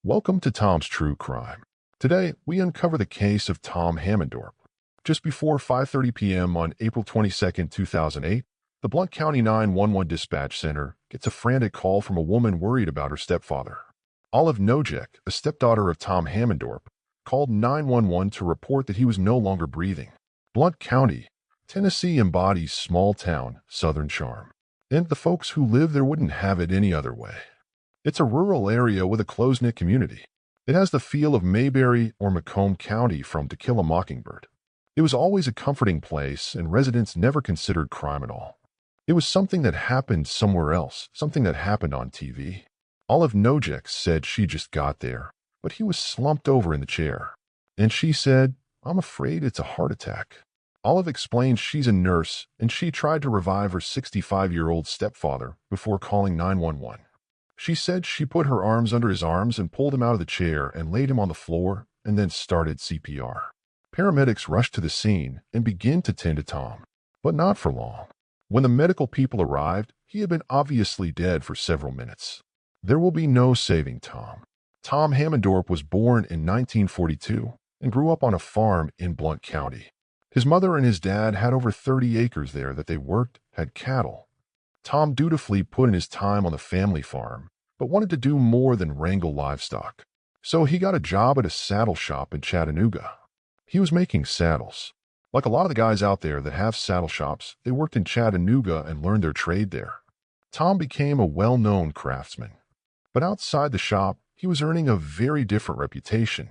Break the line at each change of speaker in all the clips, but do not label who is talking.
Welcome to Tom's True Crime. Today, we uncover the case of Tom Hammendorp. Just before 5:30 p.m. on April 22, 2008, the Blount County 911 Dispatch Center gets a frantic call from a woman worried about her stepfather. Olive Gnojek, a stepdaughter of Tom Hammendorp, called 911 to report that he was no longer breathing. Blount County, Tennessee embodies small-town, southern charm. And the folks who live there wouldn't have it any other way. It's a rural area with a close-knit community. It has the feel of Mayberry or Macomb County from To Kill a Mockingbird. It was always a comforting place, and residents never considered crime at all. It was something that happened somewhere else, something that happened on TV. Olive Gnojek said she just got there, but he was slumped over in the chair. And she said, "I'm afraid it's a heart attack." Olive explained she's a nurse, and she tried to revive her 65-year-old stepfather before calling 911. She said she put her arms under his arms and pulled him out of the chair and laid him on the floor and then started CPR. Paramedics rushed to the scene and began to tend to Tom, but not for long. When the medical people arrived, he had been obviously dead for several minutes. There will be no saving Tom. Tom Hammendorp was born in 1942 and grew up on a farm in Blount County. His mother and his dad had over 30 acres there that they worked, had cattle. Tom dutifully put in his time on the family farm, but wanted to do more than wrangle livestock. So he got a job at a saddle shop in Chattanooga. He was making saddles. Like a lot of the guys out there that have saddle shops, they worked in Chattanooga and learned their trade there. Tom became a well-known craftsman. But outside the shop, he was earning a very different reputation.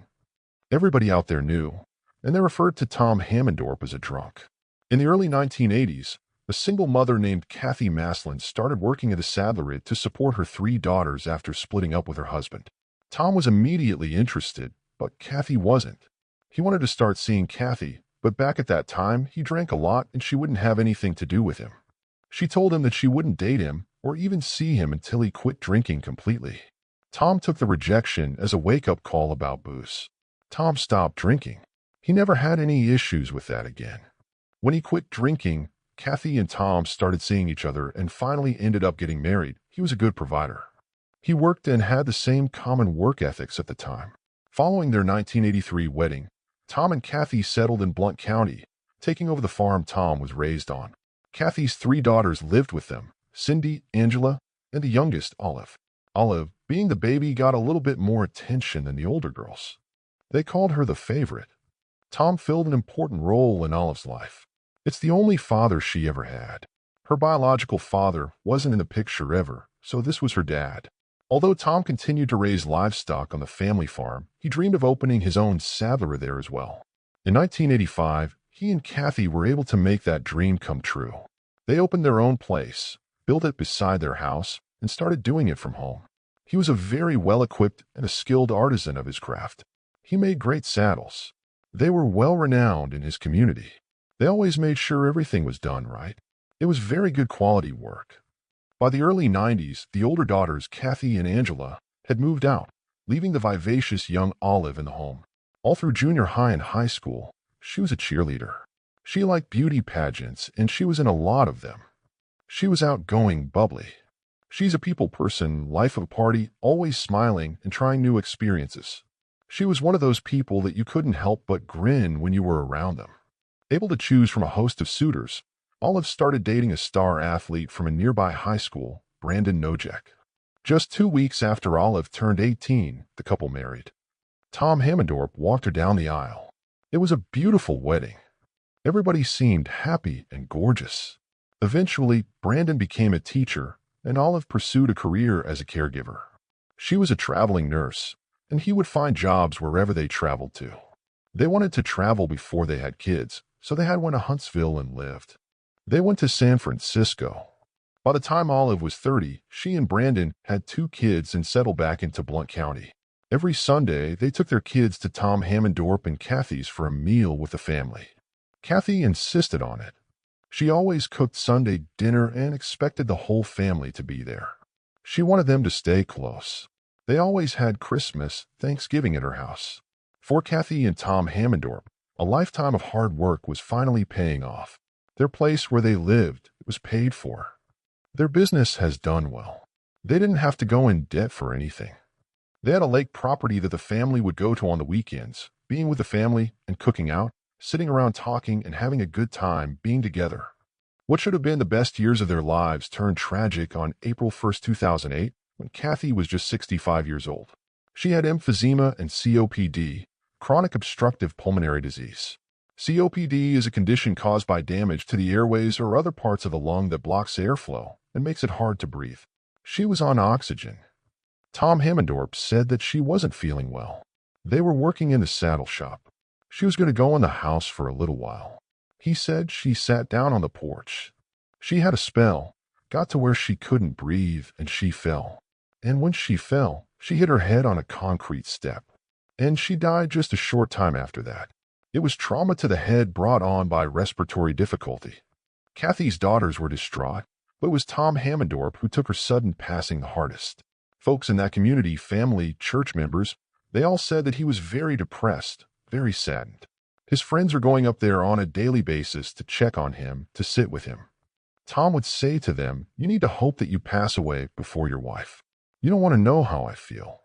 Everybody out there knew, and they referred to Tom Hammendorp as a drunk. In the early 1980s, a single mother named Cathy Maslin started working at a saddlery to support her 3 daughters after splitting up with her husband. Tom was immediately interested, but Cathy wasn't. He wanted to start seeing Cathy, but back at that time, he drank a lot and she wouldn't have anything to do with him. She told him that she wouldn't date him or even see him until he quit drinking completely. Tom took the rejection as a wake-up call about booze. Tom stopped drinking. He never had any issues with that again. When he quit drinking, Cathy and Tom started seeing each other and finally ended up getting married. He was a good provider. He worked and had the same common work ethics at the time. Following their 1983 wedding, Tom and Cathy settled in Blount County, taking over the farm Tom was raised on. Cathy's 3 daughters lived with them, Cindy, Angela, and the youngest, Olive. Olive, being the baby, got a little bit more attention than the older girls. They called her the favorite. Tom filled an important role in Olive's life. It's the only father she ever had. Her biological father wasn't in the picture ever, so this was her dad. Although Tom continued to raise livestock on the family farm, he dreamed of opening his own saddlery there as well. In 1985, he and Cathy were able to make that dream come true. They opened their own place, built it beside their house, and started doing it from home. He was a very well-equipped and a skilled artisan of his craft. He made great saddles. They were well-renowned in his community. They always made sure everything was done right. It was very good quality work. By the early 90s, the older daughters, Cathy and Angela, had moved out, leaving the vivacious young Olive in the home. All through junior high and high school, she was a cheerleader. She liked beauty pageants, and she was in a lot of them. She was outgoing, bubbly. She's a people person, life of a party, always smiling and trying new experiences. She was one of those people that you couldn't help but grin when you were around them. Able to choose from a host of suitors, Olive started dating a star athlete from a nearby high school, Brandon Gnojek. Just 2 weeks after Olive turned 18, the couple married. Tom Hammendorp walked her down the aisle. It was a beautiful wedding. Everybody seemed happy and gorgeous. Eventually, Brandon became a teacher, and Olive pursued a career as a caregiver. She was a traveling nurse, and he would find jobs wherever they traveled to. They wanted to travel before they had kids, so they had went to Huntsville and lived. They went to San Francisco. By the time Olive was 30, she and Brandon had 2 kids and settled back into Blount County. Every Sunday, they took their kids to Tom Hammendorp and Cathy's for a meal with the family. Cathy insisted on it. She always cooked Sunday dinner and expected the whole family to be there. She wanted them to stay close. They always had Christmas, Thanksgiving at her house. For Cathy and Tom Hammendorp, a lifetime of hard work was finally paying off. Their place where they lived was paid for. Their business has done well. They didn't have to go in debt for anything. They had a lake property that the family would go to on the weekends, being with the family and cooking out, sitting around talking and having a good time being together. What should have been the best years of their lives turned tragic on April 1st, 2008, when Cathy was just 65 years old. She had emphysema and COPD, chronic obstructive pulmonary disease. COPD is a condition caused by damage to the airways or other parts of the lung that blocks airflow and makes it hard to breathe. She was on oxygen. Tom Hammendorp said that she wasn't feeling well. They were working in the saddle shop. She was going to go in the house for a little while. He said she sat down on the porch. She had a spell, got to where she couldn't breathe, and she fell. And when she fell, she hit her head on a concrete step. And she died just a short time after that. It was trauma to the head brought on by respiratory difficulty. Cathy's daughters were distraught, but it was Tom Hammendorp who took her sudden passing the hardest. Folks in that community, family, church members, they all said that he was very depressed, very saddened. His friends are going up there on a daily basis to check on him, to sit with him. Tom would say to them, "You need to hope that you pass away before your wife. You don't want to know how I feel."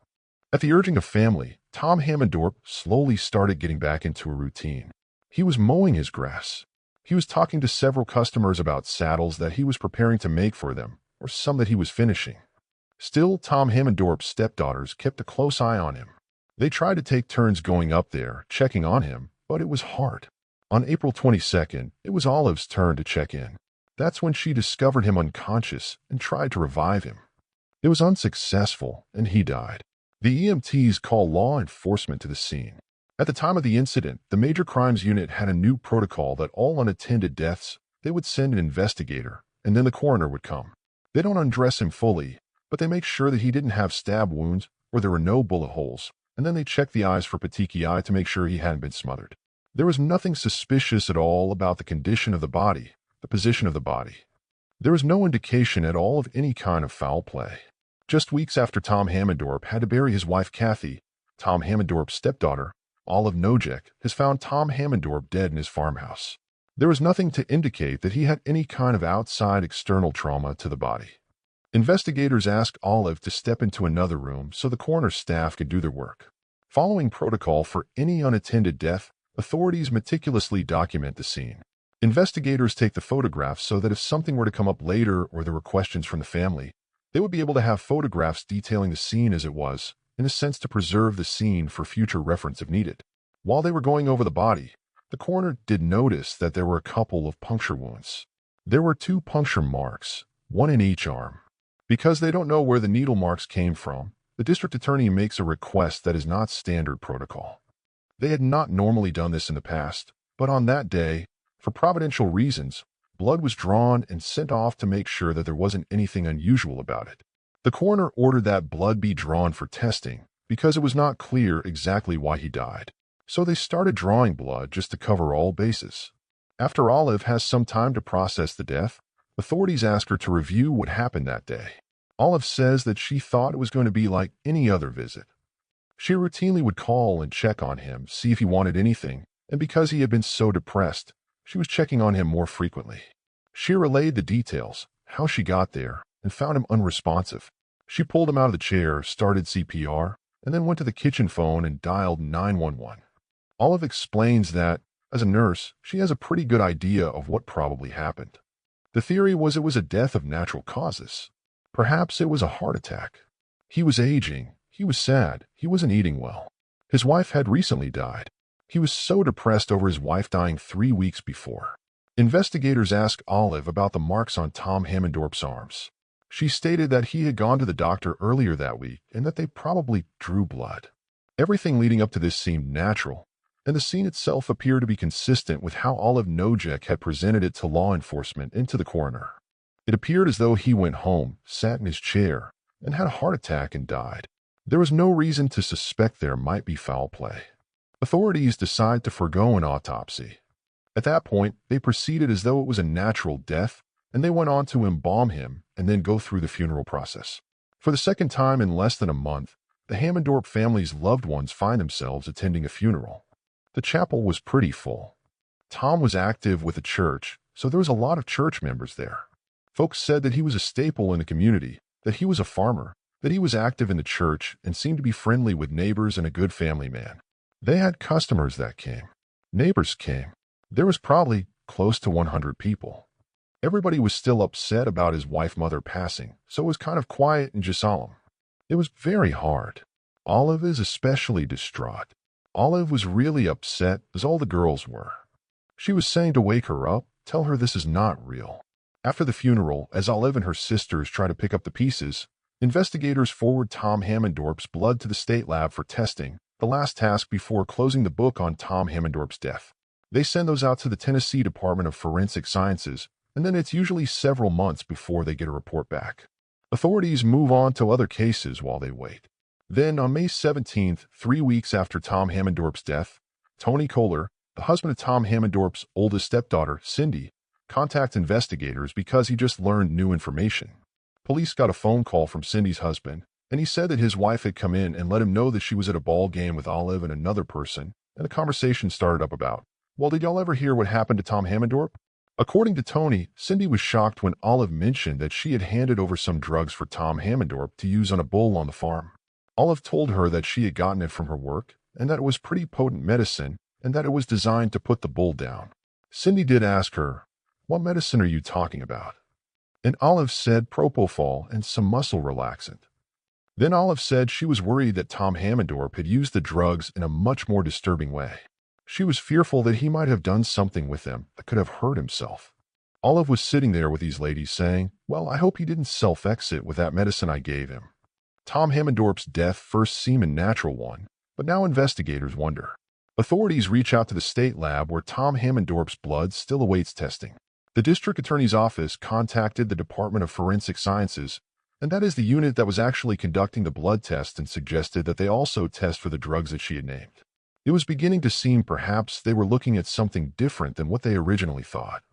At the urging of family, Tom Hammendorp slowly started getting back into a routine. He was mowing his grass. He was talking to several customers about saddles that he was preparing to make for them, or some that he was finishing. Still, Tom Hammendorp's stepdaughters kept a close eye on him. They tried to take turns going up there, checking on him, but it was hard. On April 22nd, it was Olive's turn to check in. That's when she discovered him unconscious and tried to revive him. It was unsuccessful, and he died. The EMTs called law enforcement to the scene. At the time of the incident, the Major Crimes Unit had a new protocol that all unattended deaths, they would send an investigator, and then the coroner would come. They don't undress him fully, but they make sure that he didn't have stab wounds or there were no bullet holes, and then they check the eyes for petechiae to make sure he hadn't been smothered. There was nothing suspicious at all about the condition of the body, the position of the body. There was no indication at all of any kind of foul play. Just weeks after Tom Hammendorp had to bury his wife Cathy, Tom Hammendorp's stepdaughter, Olive Gnojek, has found Tom Hammendorp dead in his farmhouse. There was nothing to indicate that he had any kind of outside external trauma to the body. Investigators asked Olive to step into another room so the coroner's staff could do their work. Following protocol for any unattended death, authorities meticulously document the scene. Investigators take the photographs so that if something were to come up later or there were questions from the family, they would be able to have photographs detailing the scene as it was, in a sense to preserve the scene for future reference if needed. While they were going over the body, the coroner did notice that there were a couple of puncture wounds. There were 2 puncture marks, one in each arm. Because they don't know where the needle marks came from, the district attorney makes a request that is not standard protocol. They had not normally done this in the past, but on that day, for providential reasons, blood was drawn and sent off to make sure that there wasn't anything unusual about it. The coroner ordered that blood be drawn for testing because it was not clear exactly why he died. So they started drawing blood just to cover all bases. After Olive has some time to process the death, authorities ask her to review what happened that day. Olive says that she thought it was going to be like any other visit. She routinely would call and check on him, see if he wanted anything, and because he had been so depressed, she was checking on him more frequently. She relayed the details, how she got there, and found him unresponsive. She pulled him out of the chair, started CPR, and then went to the kitchen phone and dialed 911. Olive explains that, as a nurse, she has a pretty good idea of what probably happened. The theory was it was a death of natural causes. Perhaps it was a heart attack. He was aging. He was sad. He wasn't eating well. His wife had recently died. He was so depressed over his wife dying 3 weeks before. Investigators asked Olive about the marks on Tom Hammendorp's arms. She stated that he had gone to the doctor earlier that week and that they probably drew blood. Everything leading up to this seemed natural, and the scene itself appeared to be consistent with how Olive Gnojek had presented it to law enforcement and to the coroner. It appeared as though he went home, sat in his chair, and had a heart attack and died. There was no reason to suspect there might be foul play. Authorities decide to forgo an autopsy. At that point, they proceeded as though it was a natural death, and they went on to embalm him and then go through the funeral process. For the second time in less than a month, the Hammendorp family's loved ones find themselves attending a funeral. The chapel was pretty full. Tom was active with the church, so there was a lot of church members there. Folks said that he was a staple in the community, that he was a farmer, that he was active in the church and seemed to be friendly with neighbors and a good family man. They had customers that came. Neighbors came. There was probably close to 100 people. Everybody was still upset about his wife-mother passing, so it was kind of quiet and just solemn. It was very hard. Olive is especially distraught. Olive was really upset, as all the girls were. She was saying to wake her up, tell her this is not real. After the funeral, as Olive and her sisters try to pick up the pieces, investigators forward Tom Hammendorp's blood to the state lab for testing, the last task before closing the book on Tom Hammendorp's death. They send those out to the Tennessee Department of Forensic Sciences, and then it's usually several months before they get a report back. Authorities move on to other cases while they wait. Then, on May 17th, 3 weeks after Tom Hammendorp's death, Tony Kohler, the husband of Tom Hammendorp's oldest stepdaughter, Cindy, contacts investigators because he just learned new information. Police got a phone call from Cindy's husband, and he said that his wife had come in and let him know that she was at a ball game with Olive and another person, and the conversation started up about, well, did y'all ever hear what happened to Tom Hammendorp? According to Tony, Cindy was shocked when Olive mentioned that she had handed over some drugs for Tom Hammendorp to use on a bull on the farm. Olive told her that she had gotten it from her work, and that it was pretty potent medicine, and that it was designed to put the bull down. Cindy did ask her, what medicine are you talking about? And Olive said propofol and some muscle relaxant. Then Olive said she was worried that Tom Hammendorp had used the drugs in a much more disturbing way. She was fearful that he might have done something with them that could have hurt himself. Olive was sitting there with these ladies saying, well, I hope he didn't self-exit with that medicine I gave him. Tom Hammendorp's death first seemed a natural one, but now investigators wonder. Authorities reach out to the state lab where Tom Hammendorp's blood still awaits testing. The district attorney's office contacted the Department of Forensic Sciences, and that is the unit that was actually conducting the blood test, and suggested that they also test for the drugs that she had named. It was beginning to seem perhaps they were looking at something different than what they originally thought.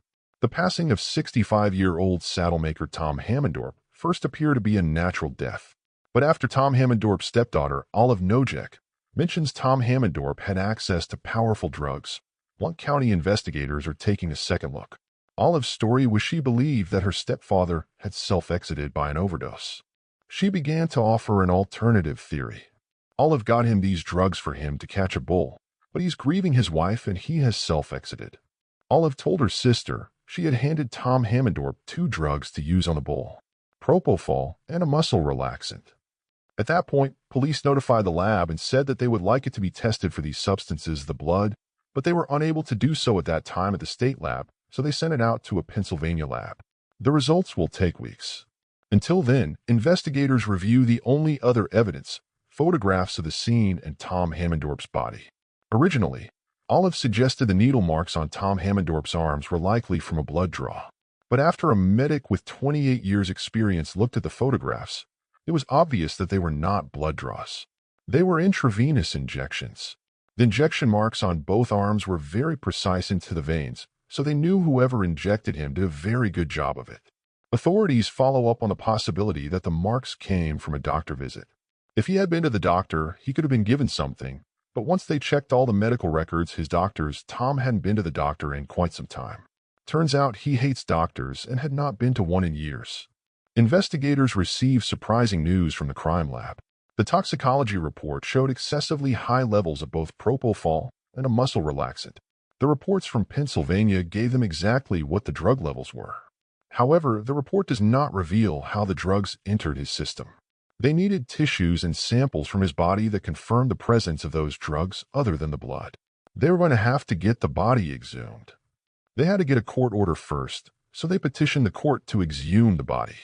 The passing of 65-year-old saddlemaker Tom Hammendorp first appeared to be a natural death. But after Tom Hammendorp's stepdaughter, Olive Gnojek, mentions Tom Hammendorp had access to powerful drugs, Blount County investigators are taking a second look. Olive's story was she believed that her stepfather had self-exited by an overdose. She began to offer an alternative theory. Olive got him these drugs for him to catch a bull, but he's grieving his wife and he has self-exited. Olive told her sister she had handed Tom Hammendorp 2 drugs to use on the bull, propofol and a muscle relaxant. At that point, police notified the lab and said that they would like it to be tested for these substances, the blood, but they were unable to do so at that time at the state lab, so they sent it out to a Pennsylvania lab. The results will take weeks. Until then, investigators review the only other evidence, photographs of the scene and Tom Hammendorp's body. Originally, Olive suggested the needle marks on Tom Hammendorp's arms were likely from a blood draw. But after a medic with 28 years' experience looked at the photographs, it was obvious that they were not blood draws. They were intravenous injections. The injection marks on both arms were very precise into the veins, so they knew whoever injected him did a very good job of it. Authorities follow up on the possibility that the marks came from a doctor visit. If he had been to the doctor, he could have been given something, but once they checked all the medical records, his doctors, Tom hadn't been to the doctor in quite some time. Turns out he hates doctors and had not been to one in years. Investigators received surprising news from the crime lab. The toxicology report showed excessively high levels of both propofol and a muscle relaxant. The reports from Pennsylvania gave them exactly what the drug levels were. However, the report does not reveal how the drugs entered his system. They needed tissues and samples from his body that confirmed the presence of those drugs other than the blood. They were going to have to get the body exhumed. They had to get a court order first, so they petitioned the court to exhume the body.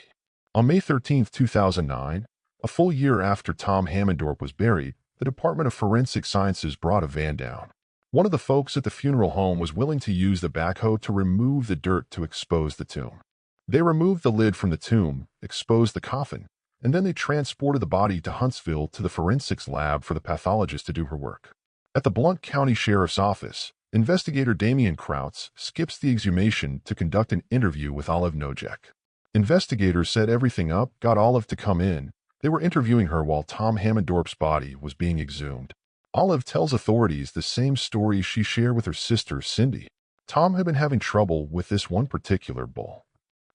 On May 13, 2009, a full year after Tom Hammendorp was buried, the Department of Forensic Sciences brought a van down. One of the folks at the funeral home was willing to use the backhoe to remove the dirt to expose the tomb. They removed the lid from the tomb, exposed the coffin, and then they transported the body to Huntsville to the forensics lab for the pathologist to do her work. At the Blount County Sheriff's Office, investigator Damian Krautz skips the exhumation to conduct an interview with Olive Gnojek. Investigators set everything up, got Olive to come in. They were interviewing her while Tom Hammendorp's body was being exhumed. Olive tells authorities the same story she shared with her sister, Cindy. Tom had been having trouble with this one particular bull.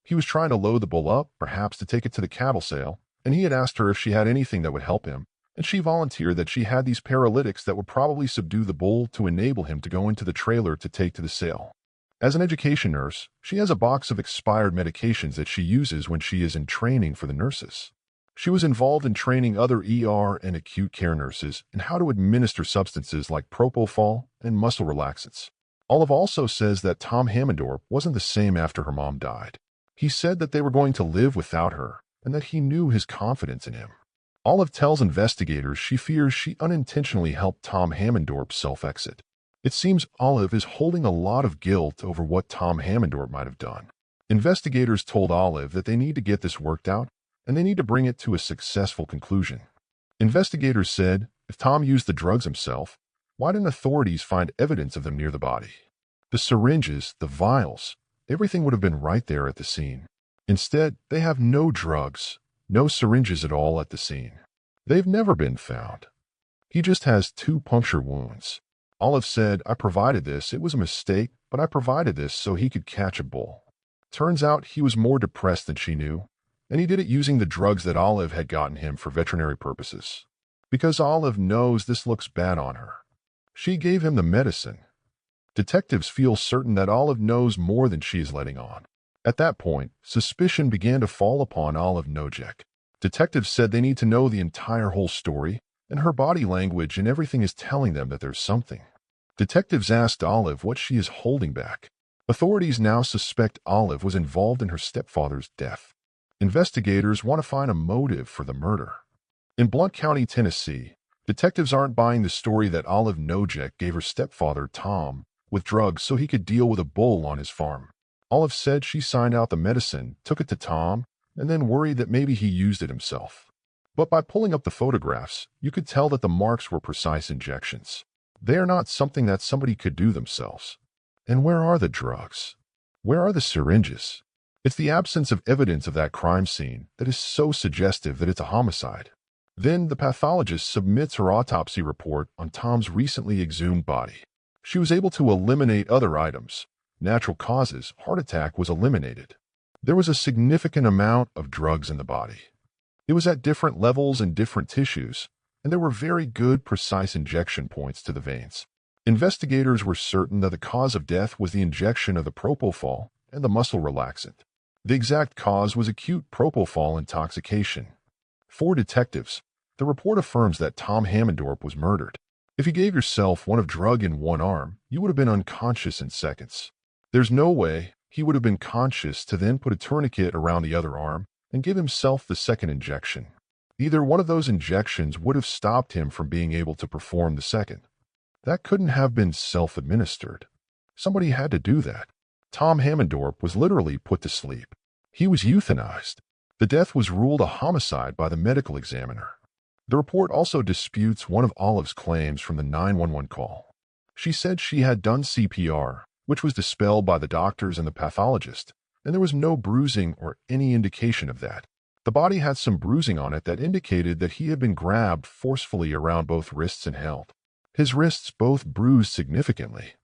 He was trying to load the bull up, perhaps to take it to the cattle sale, and he had asked her if she had anything that would help him, and she volunteered that she had these paralytics that would probably subdue the bull to enable him to go into the trailer to take to the sale. As an education nurse, she has a box of expired medications that she uses when she is in training for the nurses. She was involved in training other ER and acute care nurses in how to administer substances like propofol and muscle relaxants. Olive also says that Tom Hammendorp wasn't the same after her mom died. He said that they were going to live without her and that he knew his confidence in him. Olive tells investigators she fears she unintentionally helped Tom Hammendorp self-exit. It seems Olive is holding a lot of guilt over what Tom Hammendorp might have done. Investigators told Olive that they need to get this worked out and they need to bring it to a successful conclusion. Investigators said, if Tom used the drugs himself, why didn't authorities find evidence of them near the body? The syringes, the vials, everything would have been right there at the scene. Instead, they have no drugs, no syringes at all at the scene. They've never been found. He just has 2 puncture wounds. Olive said, I provided this. It was a mistake, but I provided this so he could catch a bull. Turns out he was more depressed than she knew, and he did it using the drugs that Olive had gotten him for veterinary purposes. Because Olive knows this looks bad on her, she gave him the medicine. Detectives feel certain that Olive knows more than she is letting on. At that point, suspicion began to fall upon Olive Gnojek. Detectives said they need to know the entire whole story, and her body language and everything is telling them that there's something. Detectives asked Olive what she is holding back. Authorities now suspect Olive was involved in her stepfather's death. Investigators want to find a motive for the murder. In Blount County, Tennessee, detectives aren't buying the story that Olive Gnojek gave her stepfather, Tom, with drugs so he could deal with a bull on his farm. Olive said she signed out the medicine, took it to Tom, and then worried that maybe he used it himself. But by pulling up the photographs, you could tell that the marks were precise injections. They are not something that somebody could do themselves. And where are the drugs? Where are the syringes? It's the absence of evidence of that crime scene that is so suggestive that it's a homicide. Then the pathologist submits her autopsy report on Tom's recently exhumed body. She was able to eliminate other items. Natural causes, heart attack, was eliminated. There was a significant amount of drugs in the body. It was at different levels and different tissues, and there were very good, precise injection points to the veins. Investigators were certain that the cause of death was the injection of the propofol and the muscle relaxant. The exact cause was acute propofol intoxication. For detectives, the report affirms that Tom Hammendorp was murdered. If you gave yourself one of drug in one arm, you would have been unconscious in seconds. There's no way he would have been conscious to then put a tourniquet around the other arm and give himself the second injection. Either one of those injections would have stopped him from being able to perform the second. That couldn't have been self-administered. Somebody had to do that. Tom Hammendorp was literally put to sleep. He was euthanized. The death was ruled a homicide by the medical examiner. The report also disputes one of Olive's claims from the 911 call. She said she had done CPR, which was dispelled by the doctors and the pathologist, and there was no bruising or any indication of that. The body had some bruising on it that indicated that he had been grabbed forcefully around both wrists and held. His wrists both bruised significantly.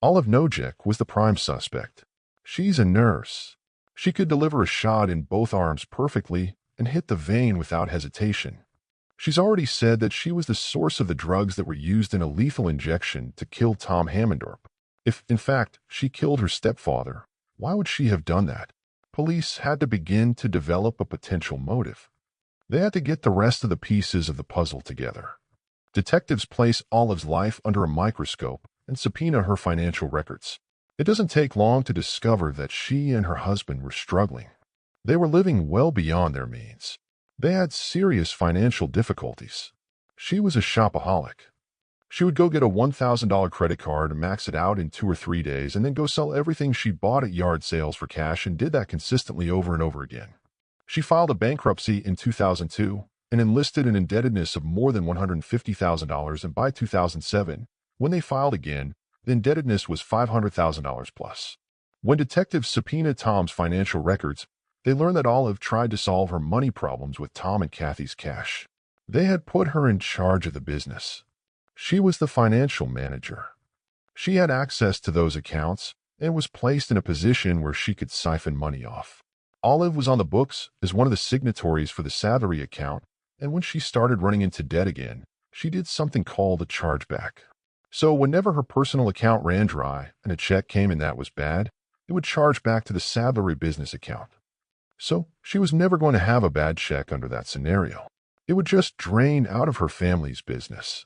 Olive Gnojek was the prime suspect. She's a nurse. She could deliver a shot in both arms perfectly and hit the vein without hesitation. She's already said that she was the source of the drugs that were used in a lethal injection to kill Tom Hammendorp. If, in fact, she killed her stepfather, why would she have done that? Police had to begin to develop a potential motive. They had to get the rest of the pieces of the puzzle together. Detectives place Olive's life under a microscope and subpoena her financial records. It doesn't take long to discover that she and her husband were struggling. They were living well beyond their means. They had serious financial difficulties. She was a shopaholic. She would go get a $1,000 credit card and max it out in 2 or 3 days and then go sell everything she bought at yard sales for cash and did that consistently over and over again. She filed a bankruptcy in 2002 and enlisted an indebtedness of more than $150,000, and by 2007, when they filed again, the indebtedness was $500,000 plus. When detectives subpoenaed Tom's financial records, they learned that Olive tried to solve her money problems with Tom and Cathy's cash. They had put her in charge of the business. She was the financial manager. She had access to those accounts and was placed in a position where she could siphon money off. Olive was on the books as one of the signatories for the salary account, and when she started running into debt again, she did something called a chargeback. So whenever her personal account ran dry and a check came in that was bad, it would charge back to the salary business account. So she was never going to have a bad check under that scenario. It would just drain out of her family's business.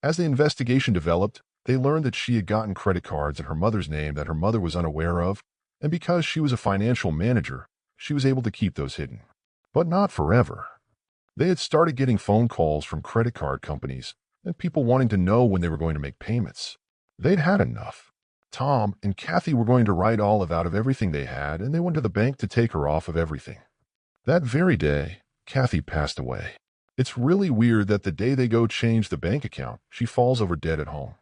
As the investigation developed, they learned that she had gotten credit cards in her mother's name that her mother was unaware of, and because she was a financial manager, she was able to keep those hidden. But not forever. They had started getting phone calls from credit card companies and people wanting to know when they were going to make payments. They'd had enough. Tom and Cathy were going to write Olive out of everything they had, and they went to the bank to take her off of everything. That very day, Cathy passed away. It's really weird that the day they go change the bank account, she falls over dead at home.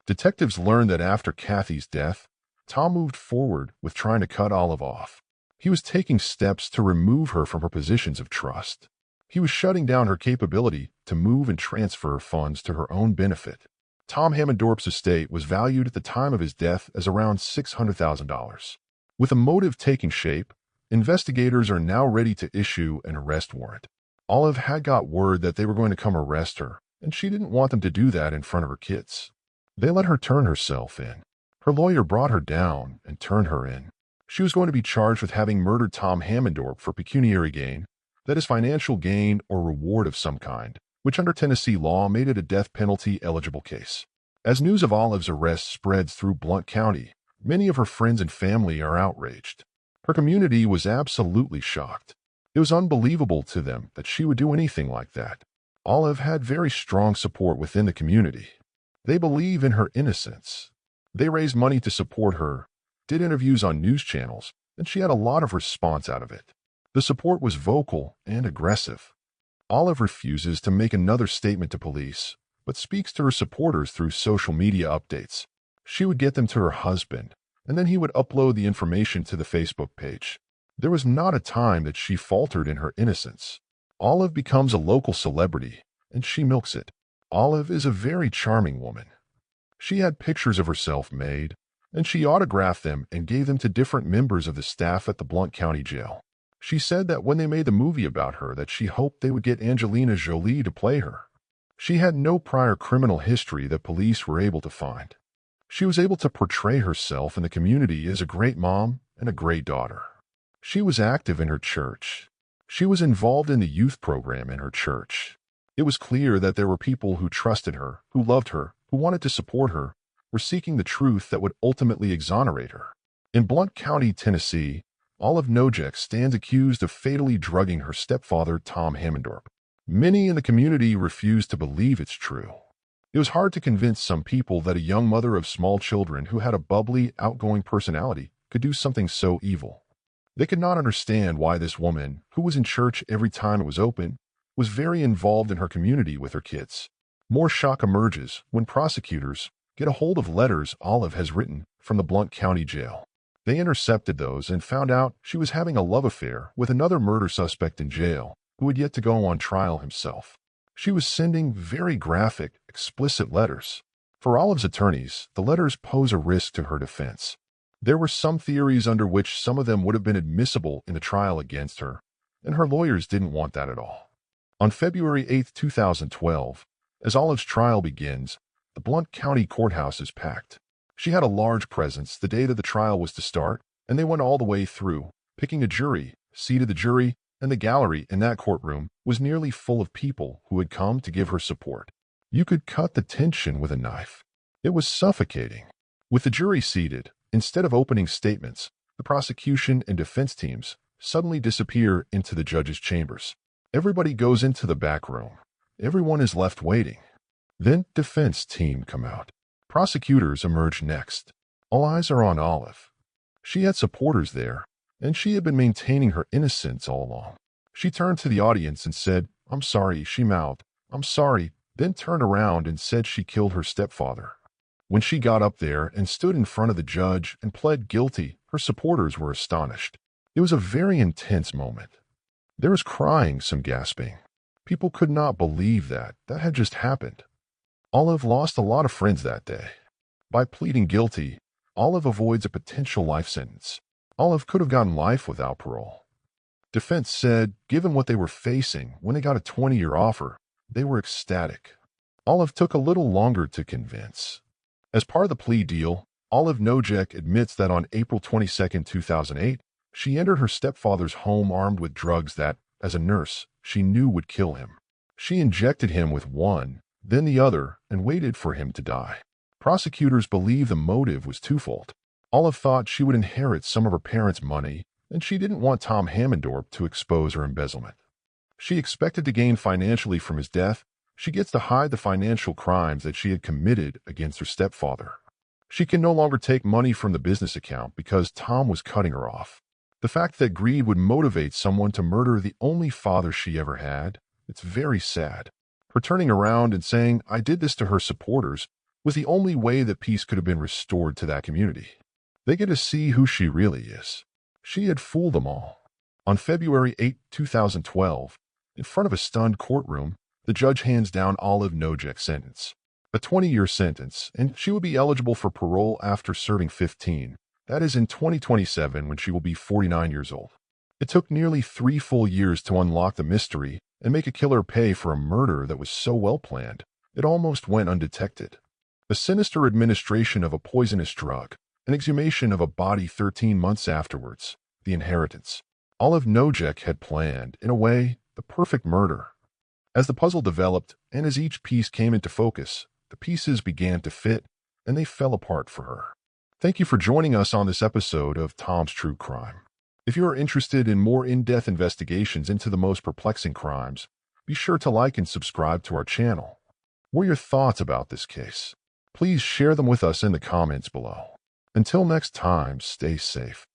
Detectives learned that after Cathy's death, Tom moved forward with trying to cut Olive off. He was taking steps to remove her from her positions of trust. He was shutting down her capability to move and transfer funds to her own benefit. Tom Hammendorp's estate was valued at the time of his death as around $600,000. With a motive taking shape, investigators are now ready to issue an arrest warrant. Olive had got word that they were going to come arrest her, and she didn't want them to do that in front of her kids. They let her turn herself in. Her lawyer brought her down and turned her in. She was going to be charged with having murdered Tom Hammendorp for pecuniary gain, that is financial gain or reward of some kind, which under Tennessee law made it a death penalty eligible case. As news of Olive's arrest spreads through Blount County, many of her friends and family are outraged. Her community was absolutely shocked. It was unbelievable to them that she would do anything like that. Olive had very strong support within the community. They believe in her innocence. They raised money to support her, did interviews on news channels, and she had a lot of response out of it. The support was vocal and aggressive. Olive refuses to make another statement to police, but speaks to her supporters through social media updates. She would get them to her husband, and then he would upload the information to the Facebook page. There was not a time that she faltered in her innocence. Olive becomes a local celebrity, and she milks it. Olive is a very charming woman. She had pictures of herself made, and she autographed them and gave them to different members of the staff at the Blount County Jail. She said that when they made the movie about her that she hoped they would get Angelina Jolie to play her. She had no prior criminal history that police were able to find. She was able to portray herself in the community as a great mom and a great daughter. She was active in her church. She was involved in the youth program in her church. It was clear that there were people who trusted her, who loved her, who wanted to support her, were seeking the truth that would ultimately exonerate her. In Blount County, Tennessee, Olive Gnojek stands accused of fatally drugging her stepfather, Tom Hammendorp. Many in the community refuse to believe it's true. It was hard to convince some people that a young mother of small children who had a bubbly, outgoing personality could do something so evil. They could not understand why this woman, who was in church every time it was open, was very involved in her community with her kids. More shock emerges when prosecutors get a hold of letters Olive has written from the Blount County Jail. They intercepted those and found out she was having a love affair with another murder suspect in jail who had yet to go on trial himself. She was sending very graphic, explicit letters. For Olive's attorneys, the letters pose a risk to her defense. There were some theories under which some of them would have been admissible in the trial against her, and her lawyers didn't want that at all. On February 8, 2012, as Olive's trial begins, the Blount County Courthouse is packed. She had a large presence the day that the trial was to start, and they went all the way through, picking a jury, seated the jury, and the gallery in that courtroom was nearly full of people who had come to give her support. You could cut the tension with a knife. It was suffocating. With the jury seated, instead of opening statements, the prosecution and defense teams suddenly disappear into the judge's chambers. Everybody goes into the back room. Everyone is left waiting. Then defense team come out. Prosecutors emerge next. All eyes are on Olive. She had supporters there, and she had been maintaining her innocence all along. She turned to the audience and said, "I'm sorry," she mouthed. "I'm sorry," then turned around and said she killed her stepfather. When she got up there and stood in front of the judge and pled guilty, her supporters were astonished. It was a very intense moment. There was crying, some gasping. People could not believe that had just happened. Olive lost a lot of friends that day. By pleading guilty, Olive avoids a potential life sentence. Olive could have gotten life without parole. Defense said, given what they were facing when they got a 20-year offer, they were ecstatic. Olive took a little longer to convince. As part of the plea deal, Olive Gnojek admits that on April 22, 2008, she entered her stepfather's home armed with drugs that, as a nurse, she knew would kill him. She injected him with one, then the other, and waited for him to die. Prosecutors believe the motive was twofold. Olive thought she would inherit some of her parents' money, and she didn't want Tom Hammendorp to expose her embezzlement. She expected to gain financially from his death. She gets to hide the financial crimes that she had committed against her stepfather. She can no longer take money from the business account because Tom was cutting her off. The fact that greed would motivate someone to murder the only father she ever had, it's very sad. Her turning around and saying, "I did this to her supporters," was the only way that peace could have been restored to that community. They get to see who she really is. She had fooled them all. On February 8, 2012, in front of a stunned courtroom, the judge hands down Olive Gnojek's sentence. A 20-year sentence, and she will be eligible for parole after serving 15. That is in 2027 when she will be 49 years old. It took nearly 3 full years to unlock the mystery and make a killer pay for a murder that was so well planned, it almost went undetected. The sinister administration of a poisonous drug, an exhumation of a body 13 months afterwards, the inheritance. Olive Gnojek had planned, in a way, the perfect murder. As the puzzle developed, and as each piece came into focus, the pieces began to fit, and they fell apart for her. Thank you for joining us on this episode of Tom's True Crime. If you are interested in more in-depth investigations into the most perplexing crimes, be sure to like and subscribe to our channel. What are your thoughts about this case? Please share them with us in the comments below. Until next time, stay safe.